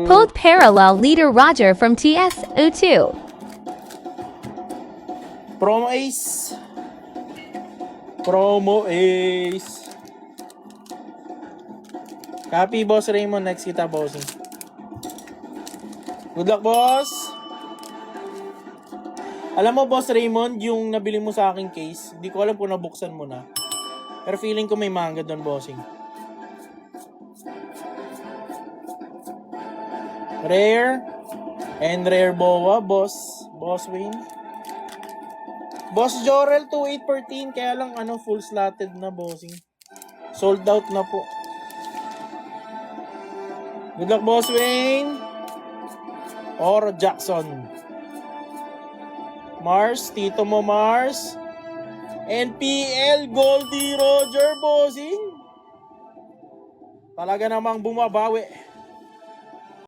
Pulled parallel leader Roger from TSU2. Promo Ace. Promo Ace. Copy, Boss Raymond. Next kita, bossing. Good luck, boss. Alam mo, Boss Raymond, yung nabili mo sa aking case, hindi ko alam kung nabuksan mo na. Pero feeling ko may manga doon, bossing. Rare. And rare boa, boss. Boss Wayne. Boss Jorel, 2814. Kaya lang, full slotted na, bossing. Sold out na po. Good luck, Boss Wayne. Oro Jackson. Mars, Tito mo Mars. NPL Goldie Roger, bossing. Talaga namang bumabawi.